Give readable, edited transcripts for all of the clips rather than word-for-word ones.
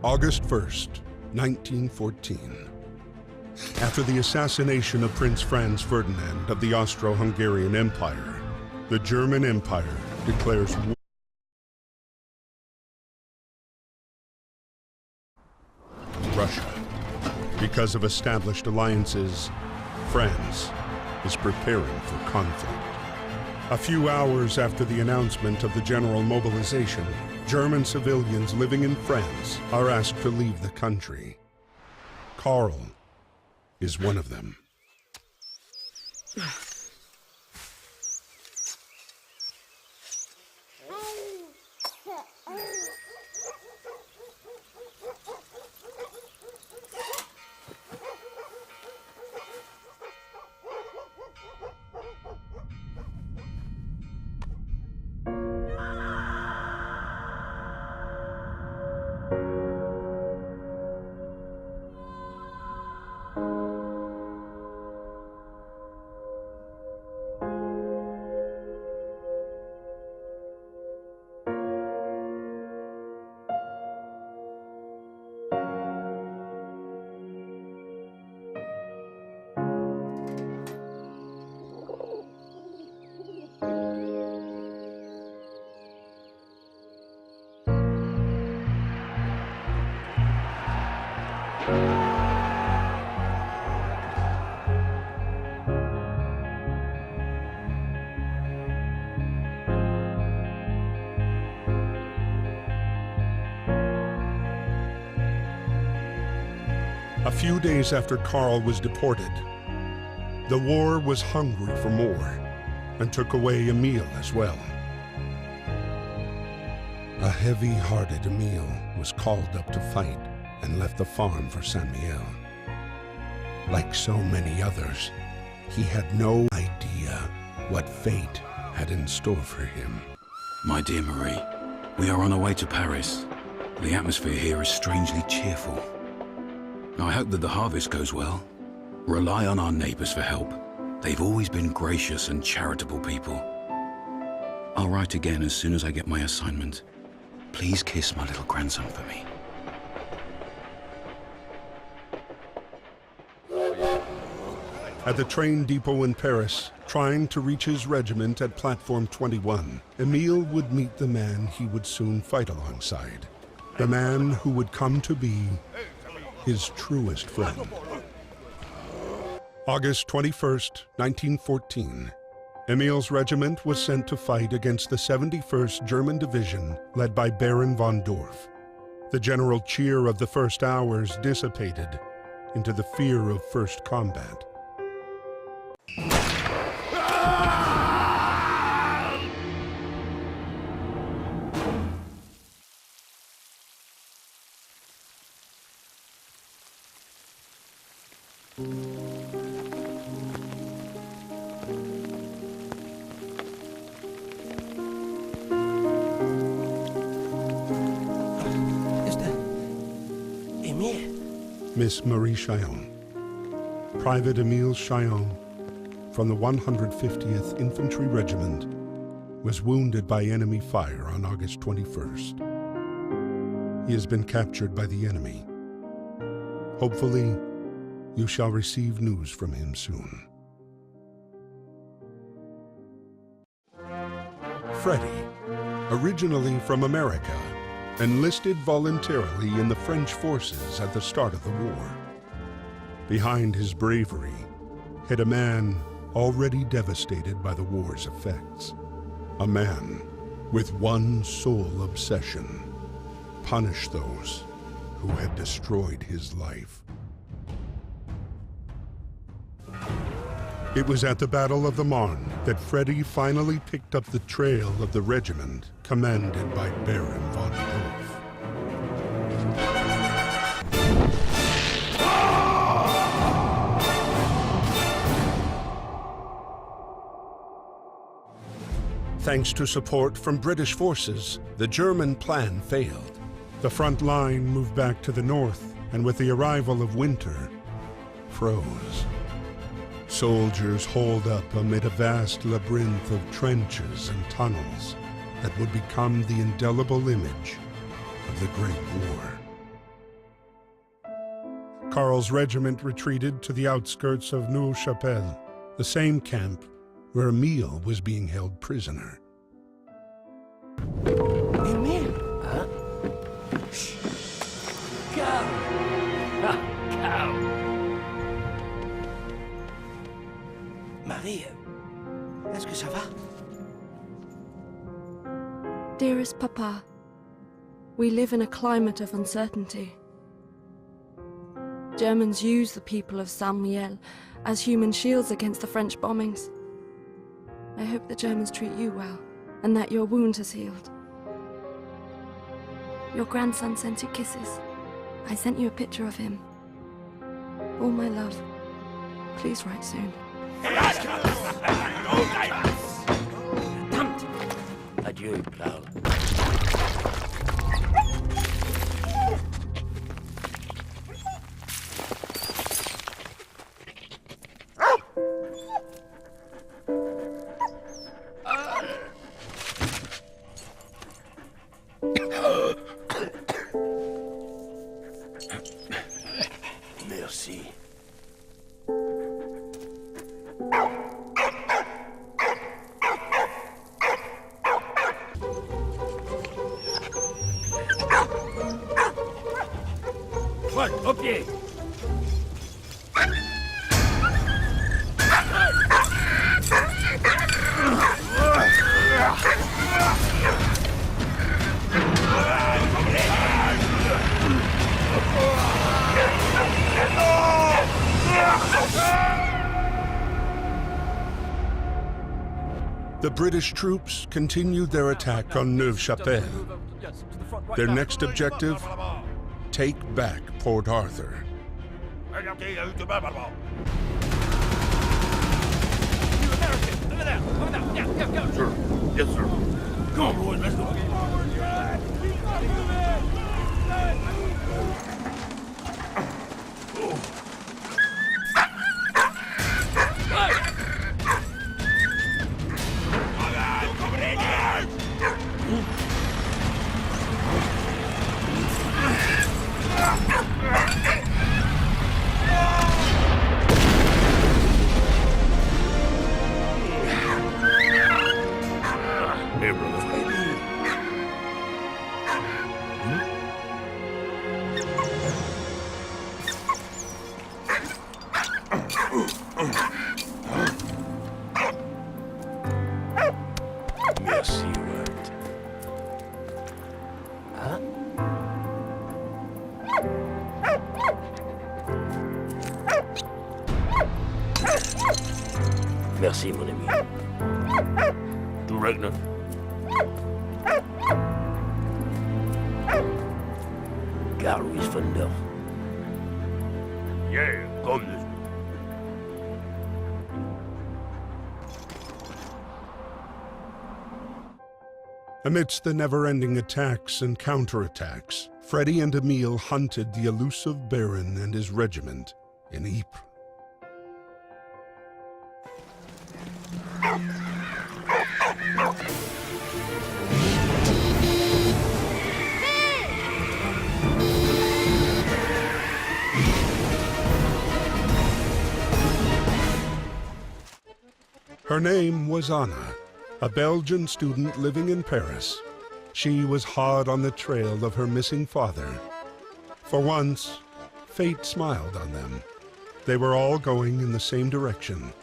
August 1st, 1914. After the assassination of Prince Franz Ferdinand of the Austro-Hungarian Empire, the German Empire declares war. Russia. Because of established alliances, France is preparing for conflict. A few hours after the announcement of the general mobilization, German civilians living in France are asked to leave the country. Karl is one of them. A few days after Karl was deported, the war was hungry for more and took away Emil as well. A heavy-hearted Emil was called up to fight and left the farm for Saint Mihiel. Like so many others, he had no idea what fate had in store for him. My dear Marie, we are on our way to Paris. The atmosphere here is strangely cheerful. I hope that the harvest goes well. Rely on our neighbors for help. They've always been gracious and charitable people. I'll write again as soon as I get my assignment. Please kiss my little grandson for me. At the train depot in Paris, trying to reach his regiment at Platform 21, Emil would meet the man he would soon fight alongside. The man who would come to be his truest friend. August 21st, 1914. Emil's regiment was sent to fight against the 71st German Division led by Baron von Dorf. The general cheer of the first hours dissipated into the fear of first combat. Miss Marie Chillon. Private Emile Chillon from the 150th Infantry Regiment was wounded by enemy fire on August 21st. He has been captured by the enemy. Hopefully, you shall receive news from him soon. Freddie, originally from America, enlisted voluntarily in the French forces at the start of the war. Behind his bravery hid a man already devastated by the war's effects. A man with one sole obsession: punish those who had destroyed his life. It was at the Battle of the Marne that Freddie finally picked up the trail of the regiment commanded by Baron von Dorf. Thanks to support from British forces, the German plan failed. The front line moved back to the north, and with the arrival of winter, froze. Soldiers holed up amid a vast labyrinth of trenches and tunnels that would become the indelible image of the Great War. Karl's regiment retreated to the outskirts of Neuve-Chapelle, the same camp where Emile was being held prisoner. Emile? Hein? Carl! Ah, Carl! Marie, est-ce que ça va? Dearest Papa, we live in a climate of uncertainty. Germans use the people of Saint-Mihiel as human shields against the French bombings. I hope the Germans treat you well, and that your wound has healed. Your grandson sent you kisses. I sent you a picture of him. All my love. Please write soon. Adieu, Carl. Merci. Paul, au pied! The British troops continued their attack on Neuve-Chapelle. Their next objective, take back Port Arthur. You American! Over there! Over there! Yeah, go! Sir. Yes, sir. Come on, boys, let's go! Hey, brother. Merci, Word. Hein? Merci, mon ami. Ragnar. Carl Louis Fender. Yeah, come this. Amidst the never-ending attacks and counterattacks, Freddy and Emile hunted the elusive Baron and his regiment in Ypres. Her name was Anna, a Belgian student living in Paris. She was hard on the trail of her missing father. For once, fate smiled on them. They were all going in the same direction.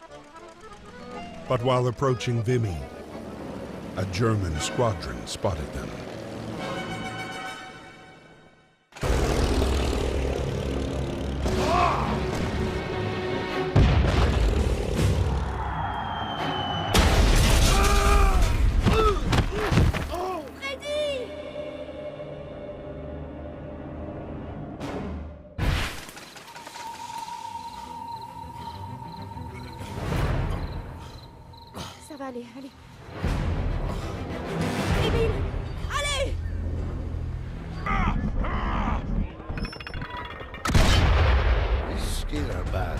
But while approaching Vimy, a German squadron spotted them. Allez, allez. Emile, allez! These skis are bad.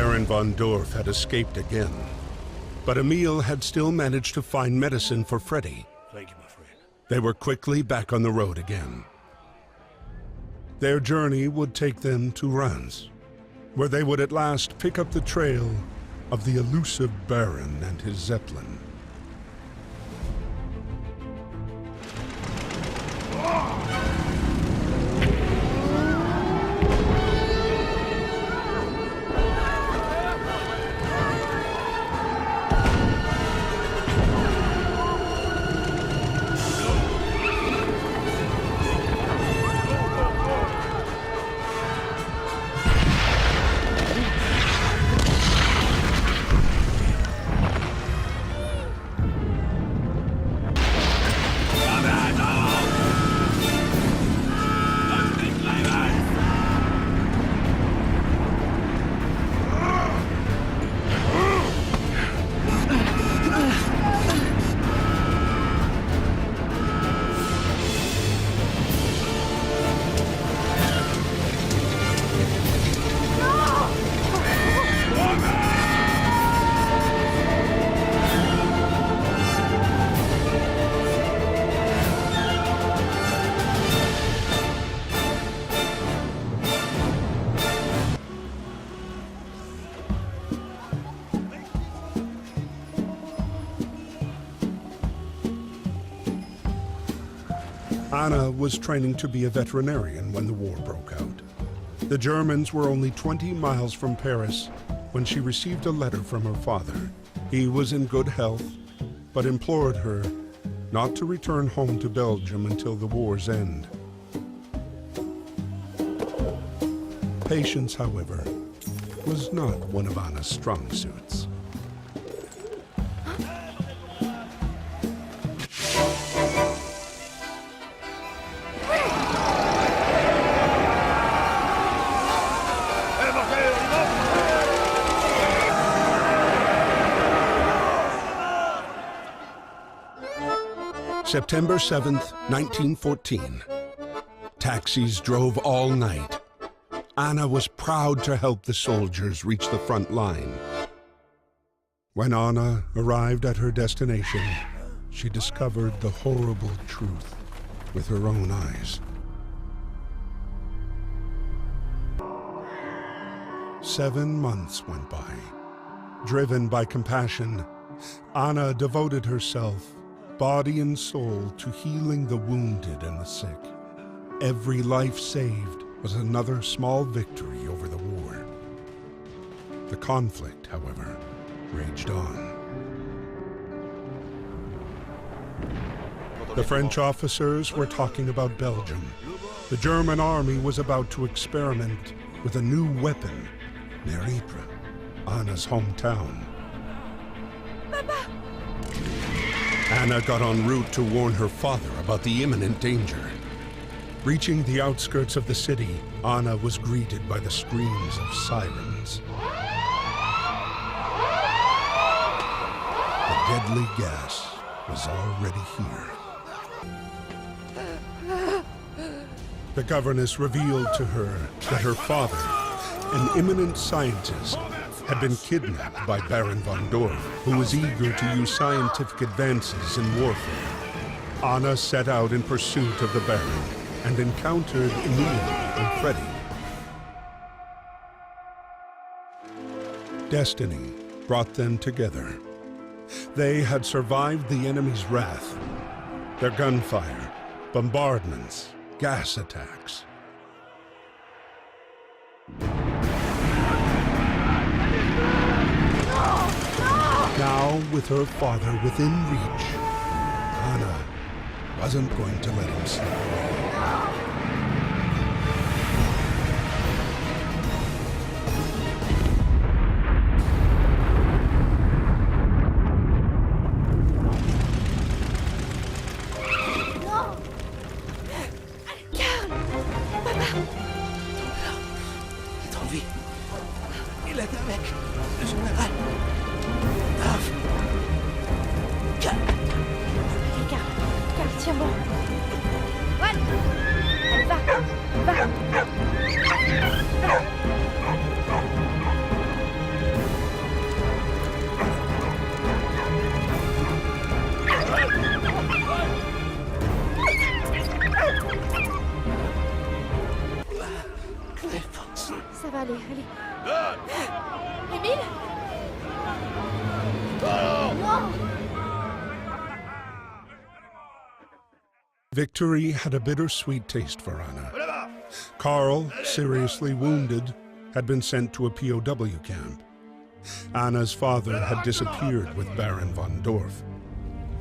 Baron von Dorf had escaped again, but Emil had still managed to find medicine for Freddy. Thank you, my friend. They were quickly back on the road again. Their journey would take them to Reims, where they would at last pick up the trail of the elusive Baron and his Zeppelin. Anna was training to be a veterinarian when the war broke out. The Germans were only 20 miles from Paris when she received a letter from her father. He was in good health, but implored her not to return home to Belgium until the war's end. Patience, however, was not one of Anna's strong suits. September 7th, 1914. Taxis drove all night. Anna was proud to help the soldiers reach the front line. When Anna arrived at her destination, she discovered the horrible truth with her own eyes. 7 months went by. Driven by compassion, Anna devoted herself, body and soul, to healing the wounded and the sick. Every life saved was another small victory over the war. The conflict, however, raged on. The French officers were talking about Belgium. The German army was about to experiment with a new weapon near Ypres, Anna's hometown. Anna got en route to warn her father about the imminent danger. Reaching the outskirts of the city, Anna was greeted by the screams of sirens. The deadly gas was already here. The governess revealed to her that her father, an eminent scientist, had been kidnapped by Baron von Dorf, who was eager to use scientific advances in warfare. Anna set out in pursuit of the Baron and encountered Emil and Freddy. Destiny brought them together. They had survived the enemy's wrath, their gunfire, bombardments, gas attacks. Now, with her father within reach, Anna wasn't going to let him slip away. Ça va aller, allez. Good. Émile? Non! Victory had a bittersweet taste for Anna. Carl, seriously wounded, had been sent to a POW camp. Anna's father had disappeared with Baron von Dorf,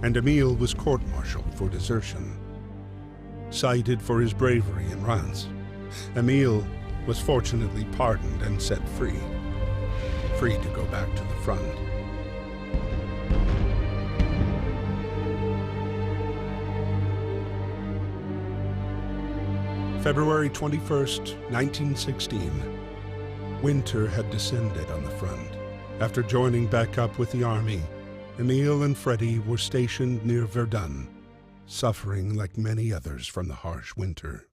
and Emil was court-martialed for desertion. Cited for his bravery in Reims, Emil was fortunately pardoned and set free. Free to go back to the front. February 21st, 1916. Winter had descended on the front. After joining back up with the army, Emil and Freddie were stationed near Verdun, suffering like many others from the harsh winter.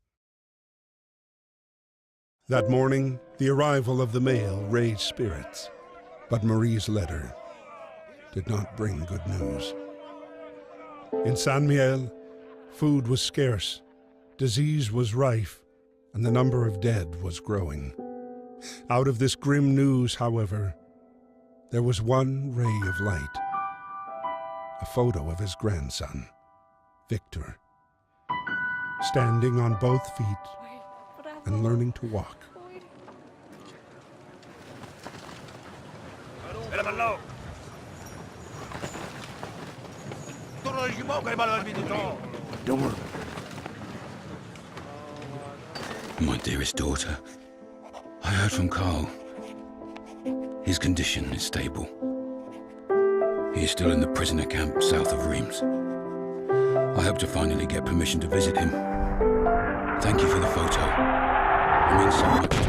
That morning, the arrival of the mail raised spirits, but Marie's letter did not bring good news. In Saint-Mihiel, food was scarce, disease was rife, and the number of dead was growing. Out of this grim news, however, there was one ray of light. A photo of his grandson, Victor, standing on both feet and learning to walk. Don't worry. My dearest daughter, I heard from Carl. His condition is stable. He is still in the prisoner camp south of Reims. I hope to finally get permission to visit him. Thank you for the photo. It means so much to me.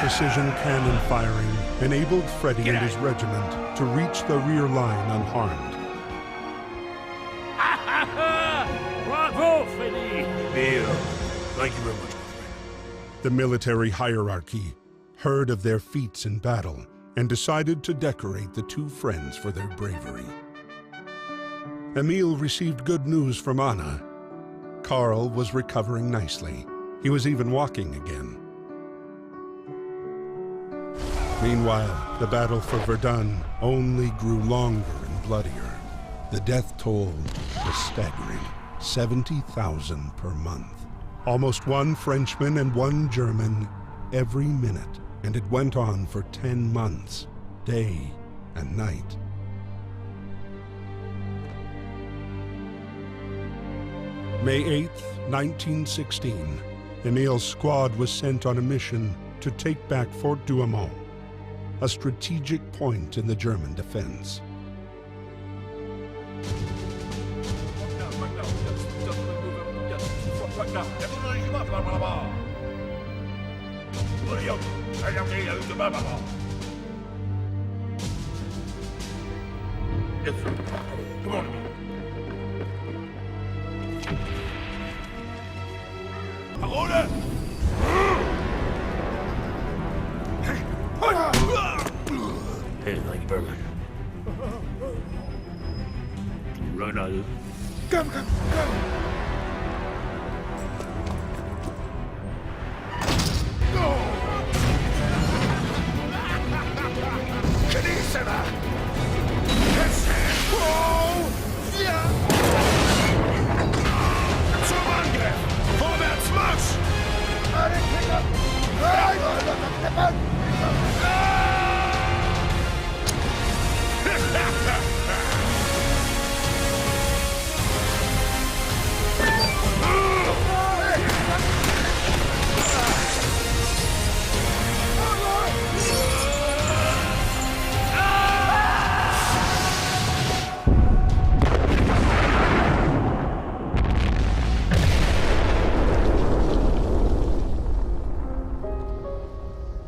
Precision cannon firing enabled Freddie and his regiment to reach the rear line unharmed. Bravo, Freddie! Bill, thank you very much, my friend. The military hierarchy heard of their feats in battle and decided to decorate the two friends for their bravery. Emil received good news from Anna. Carl was recovering nicely. He was even walking again. Meanwhile, the battle for Verdun only grew longer and bloodier. The death toll was staggering, 70,000 per month. Almost one Frenchman and one German every minute, and it went on for 10 months, day and night. May 8th, 1916, Emil's squad was sent on a mission to take back Fort Douaumont, a strategic point in the German defense. Yes, sir. Come on. Parole! Hey, thank you very much. Run out of... Come!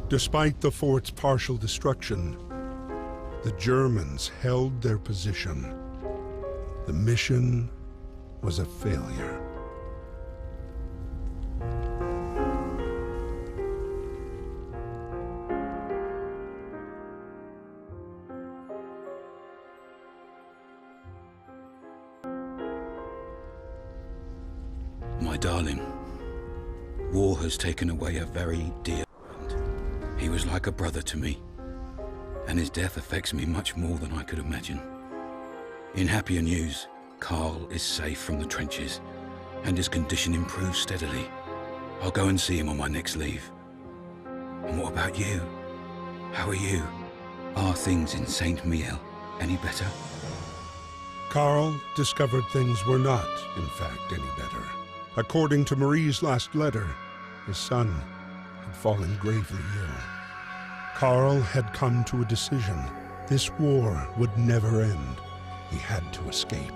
Despite the fort's partial destruction, the Germans held their position. The mission was a failure. My darling, war has taken away a very dear friend. He was like a brother to me, and his death affects me much more than I could imagine. In happier news, Carl is safe from the trenches, and his condition improves steadily. I'll go and see him on my next leave. And what about you? How are you? Are things in Saint Miel any better? Carl discovered things were not, in fact, any better. According to Marie's last letter, his son had fallen gravely ill. Carl had come to a decision. This war would never end. He had to escape.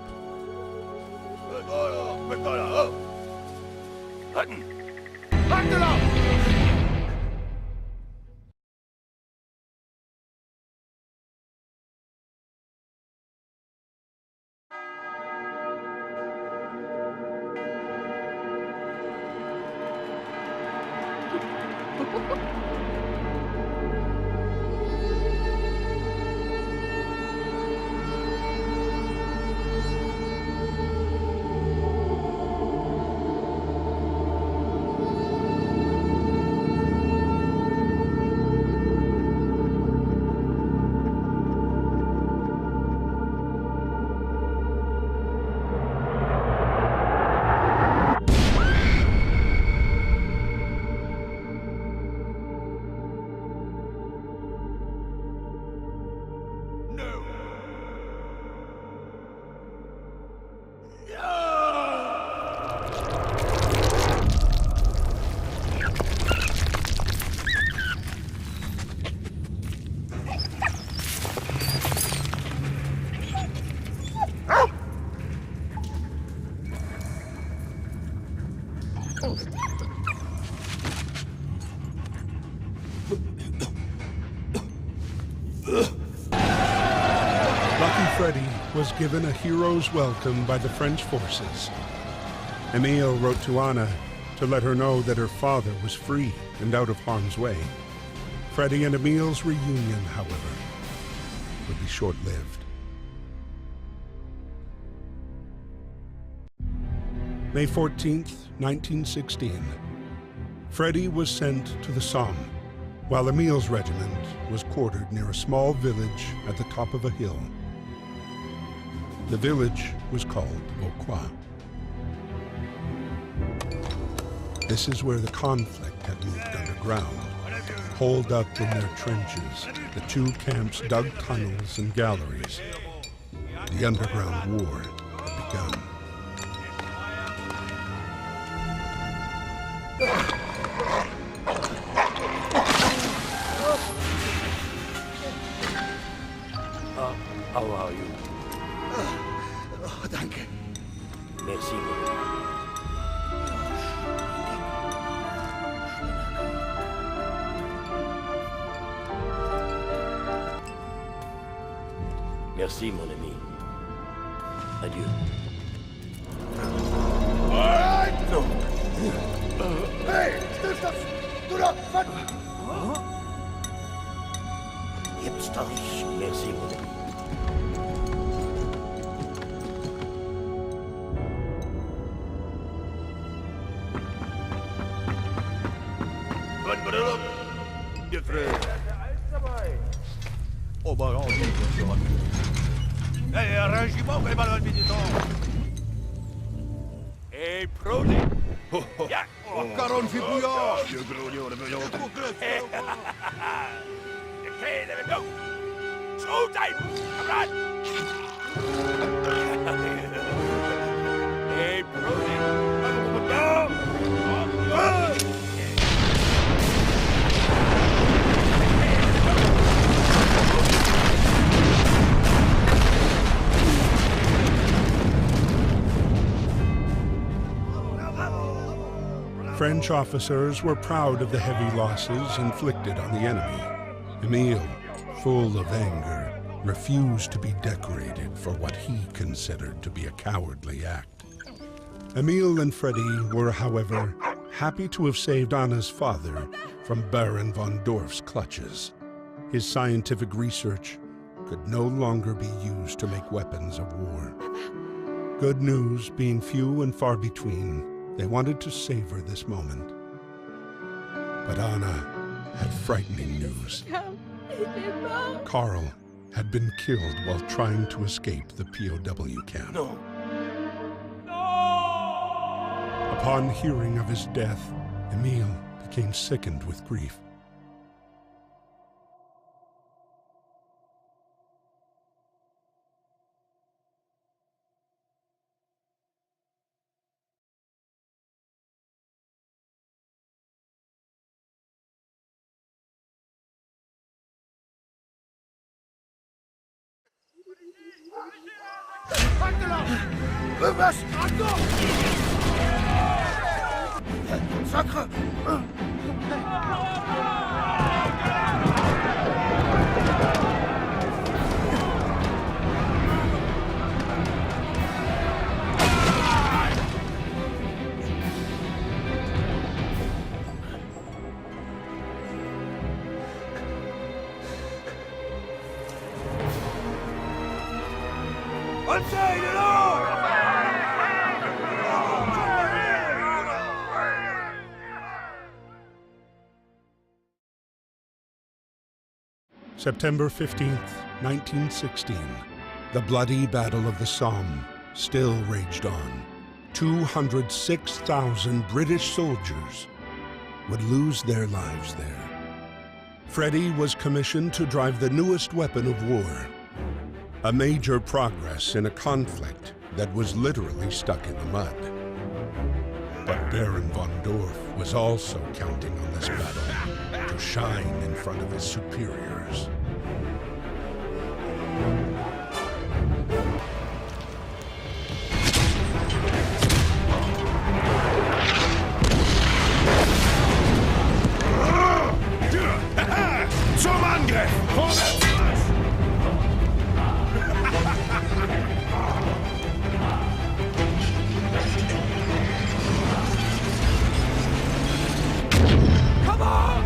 Freddy was given a hero's welcome by the French forces. Emile wrote to Anna to let her know that her father was free and out of harm's way. Freddy and Emile's reunion, however, would be short-lived. May 14th, 1916. Freddy was sent to the Somme, while Emile's regiment was quartered near a small village at the top of a hill. The village was called Vauquois. This is where the conflict had moved underground. Holed up in their trenches, the two camps dug tunnels and galleries. The underground war had begun. How are you? Danke. Merci. Merci, mon ami. Adieu. No. Hey, stop! Do not fuck! Merci, mon ami. Oh, bah, on dit que c'est rapide. Hey, un régiment, mais mal Hey, Prodi! Ja! Caron fait bouillard! Je crée les métaux! Showtime! Camarade! Hey, Prodi! French officers were proud of the heavy losses inflicted on the enemy. Emile, full of anger, refused to be decorated for what he considered to be a cowardly act. Emil and Freddy were, however, happy to have saved Anna's father from Baron von Dorf's clutches. His scientific research could no longer be used to make weapons of war. Good news being few and far between, they wanted to savor this moment. But Anna had frightening news. Karl had been killed while trying to escape the POW camp. No. Upon hearing of his death, Emil became sickened with grief. Rübers! Sacre! September 15th, 1916. The bloody Battle of the Somme still raged on. 206,000 British soldiers would lose their lives there. Freddy was commissioned to drive the newest weapon of war, a major progress in a conflict that was literally stuck in the mud. But Baron von Dorf was also counting on this battle to shine in front of his superiors. Zum Angriff! Vorwärts! Come on!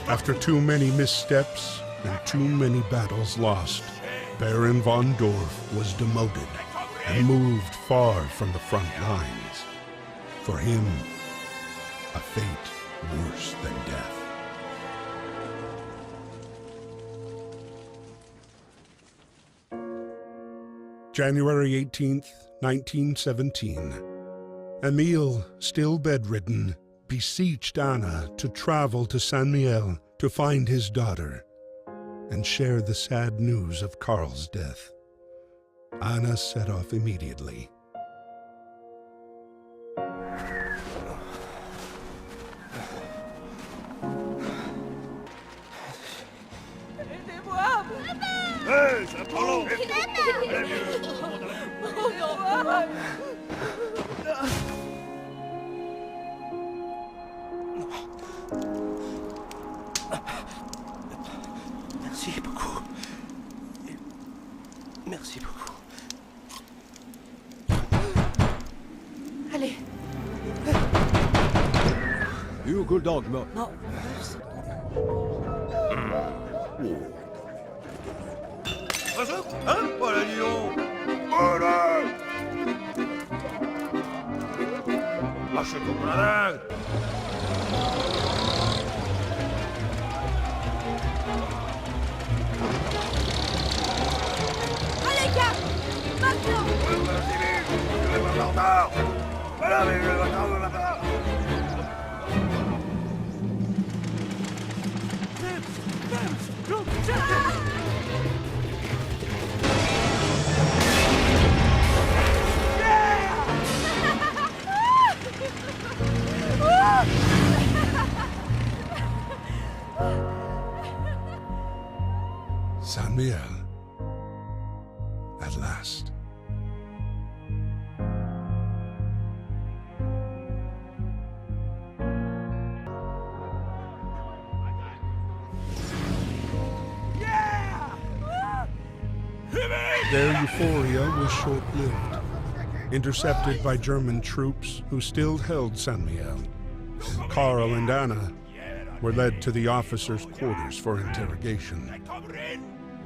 After too many missteps and too many battles lost, Baron von Dorf was demoted and moved far from the front lines. For him, a fate worse than death. January 18th, 1917. Emil, still bedridden, beseeched Anna to travel to Saint-Mihiel to find his daughter and share the sad news of Karl's death. Anna set off immediately. Hey, c'est Apollo! Merci beaucoup. Merci beaucoup. Allez. You good dog, Mo. No. Hein? Voilà, dis donc! Voilà! Lâche comme la dingue! Allez, Cap! Maintenant! Vas-y, vite! Je vais pas en retard! Voilà, mais je vais pas en retard! Yeah! at last. Their euphoria was short-lived, intercepted by German troops who still held San Miguel. Karl and Anna were led to the officers' quarters for interrogation.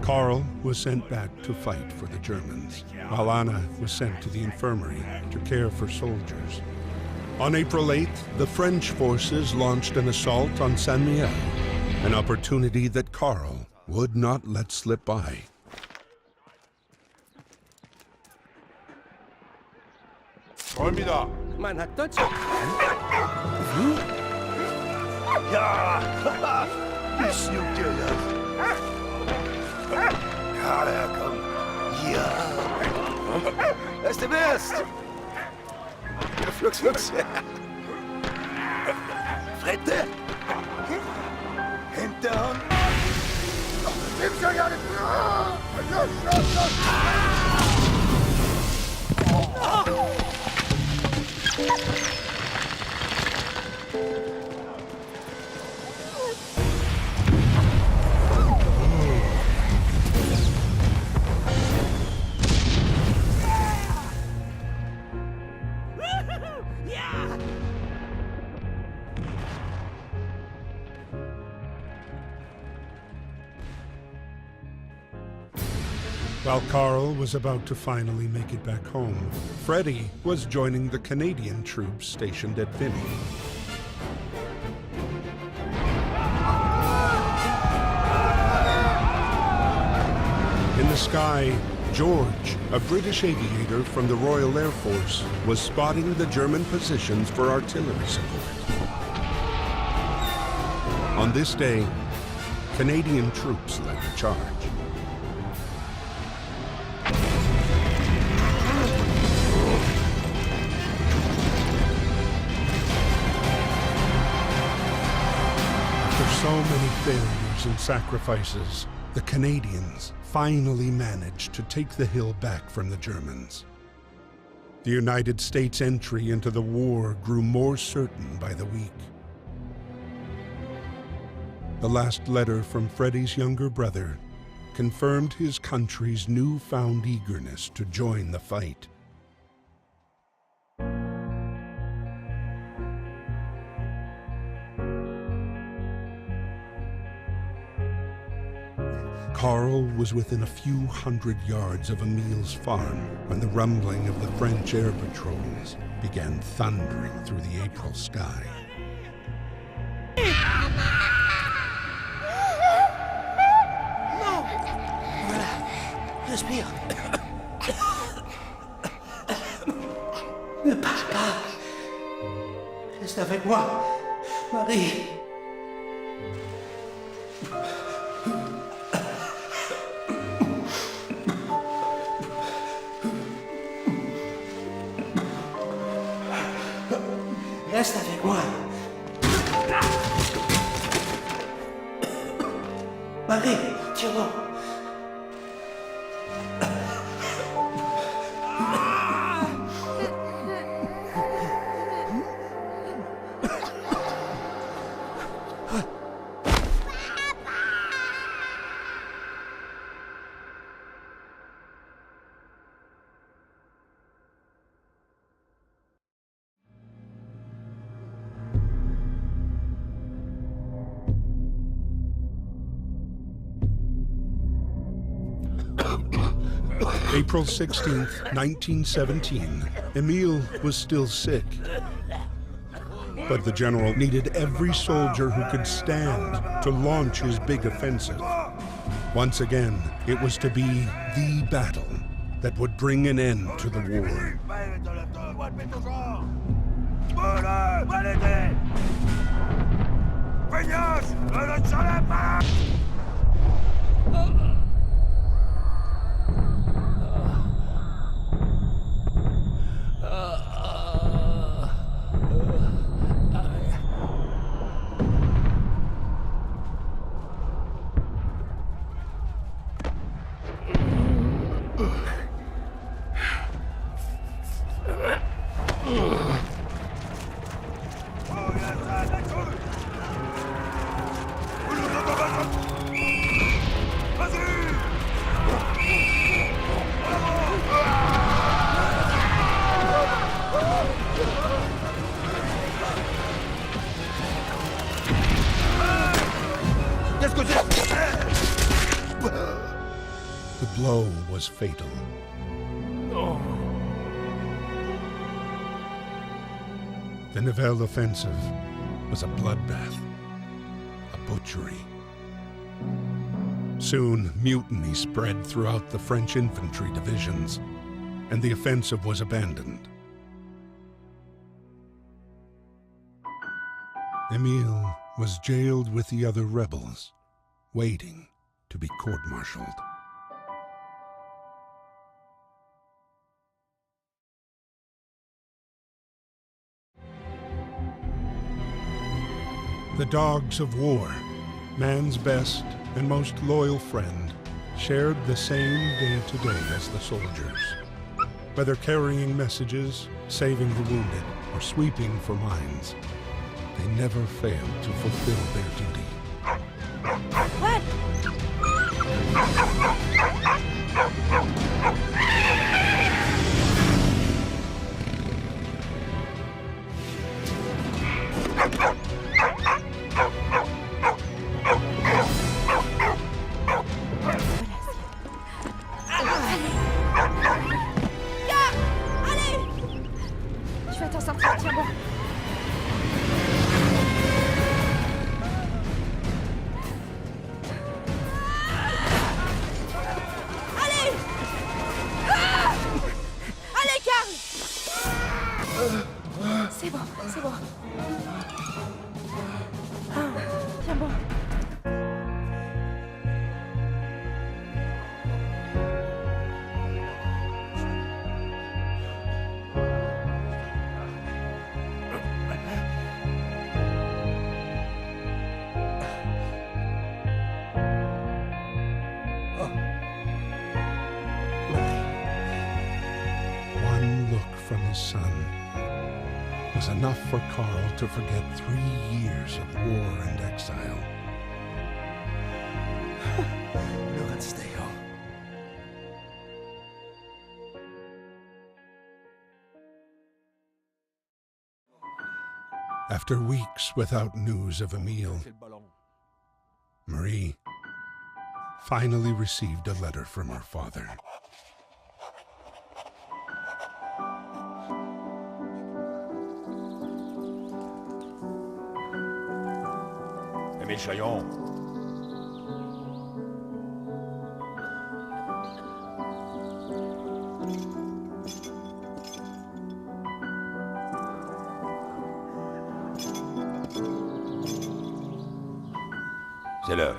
Karl was sent back to fight for the Germans, while Anna was sent to the infirmary to care for soldiers. On April 8th, the French forces launched an assault on San Miguel, an opportunity that Karl would not let slip by. 갑니다. 만났던 Ja, ist nu gillet. Ja, der kommt. Ja. Das ist der Best. Flux, Flux. Frette. Hinterhand. Gibt's ja ja nicht. While Karl was about to finally make it back home, Freddy was joining the Canadian troops stationed at Vinny. In the sky, George, a British aviator from the Royal Air Force, was spotting the German positions for artillery support. On this day, Canadian troops led the charge. So many failures and sacrifices, the Canadians finally managed to take the hill back from the Germans. The United States' entry into the war grew more certain by the week. The last letter from Freddy's younger brother confirmed his country's newfound eagerness to join the fight. Karl was within a few hundred yards of Emil's farm when the rumbling of the French air patrols began thundering through the April sky. Non! Voilà. Respire. Ne pars pas. Reste avec moi, Marie. Reste avec moi. Marie, tiens-moi. April 16th, 1917, Emile was still sick. But the general needed every soldier who could stand to launch his big offensive. Once again, it was to be the battle that would bring an end to the war. was fatal. The Nivelle offensive was a bloodbath, a butchery. Soon, mutiny spread throughout the French infantry divisions, and the offensive was abandoned. Emile was jailed with the other rebels, waiting to be court-martialed. The dogs of war, man's best and most loyal friend, shared the same day-to-day as the soldiers. Whether carrying messages, saving the wounded, or sweeping for mines, they never failed to fulfill their duty. What? Tu vas t'en sortir, tiens bon. Allez! Ah! Allez, Karl! C'est bon, c'est bon. Tiens bon. One look from his son was enough for Carl to forget 3 years of war and exile. No one stay home. After weeks without news of Emile, Marie finally received a letter from her father. Émile Chaillon. C'est l'heure.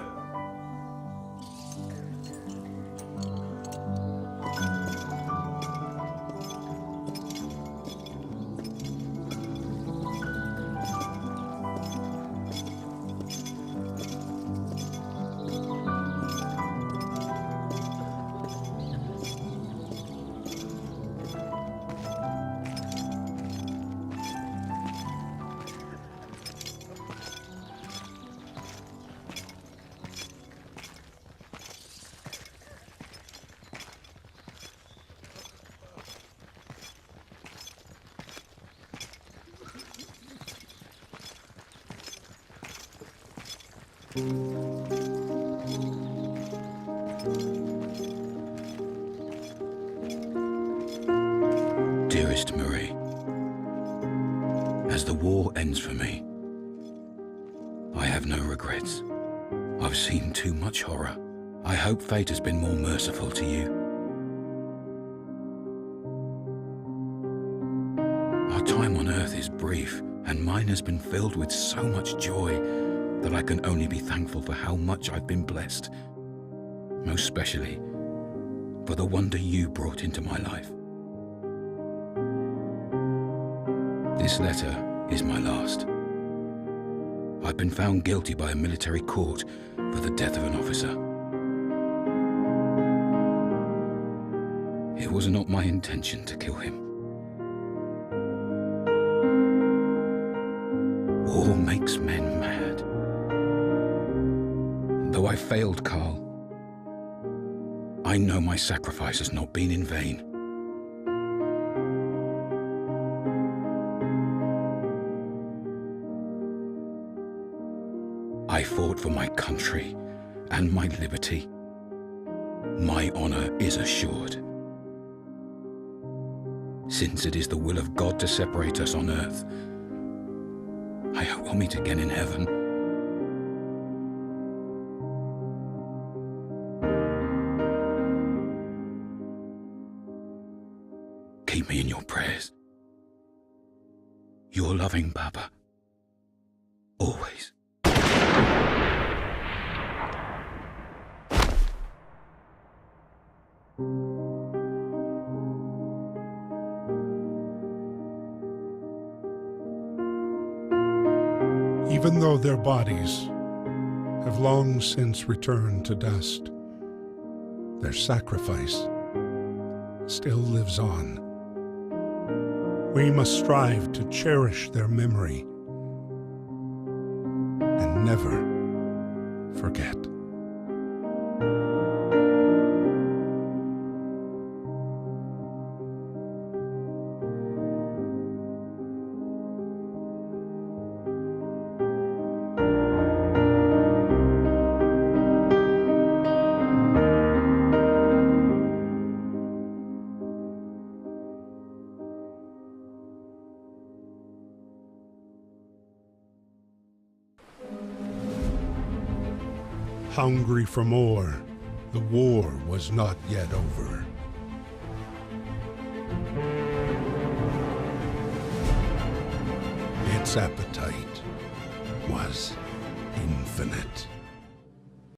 Dearest Marie, as the war ends for me, I have no regrets. I've seen too much horror. I hope fate has been more merciful to you. Our time on Earth is brief, and mine has been filled with so much joy that I can only be thankful for how much I've been blessed, most especially for the wonder you brought into my life. This letter is my last. I've been found guilty by a military court for the death of an officer. It was not my intention to kill him. War makes men mad. Though I failed Carl, I know my sacrifice has not been in vain. I fought for my country and my liberty. my honor is assured. Since it is the will of God to separate us on earth, I hope we'll meet again in heaven. Keep me in your prayers. Your loving Papa. Always. Even though their bodies have long since returned to dust, their sacrifice still lives on. We must strive to cherish their memory and never forget. Hungry for more, the war was not yet over. Its appetite was infinite.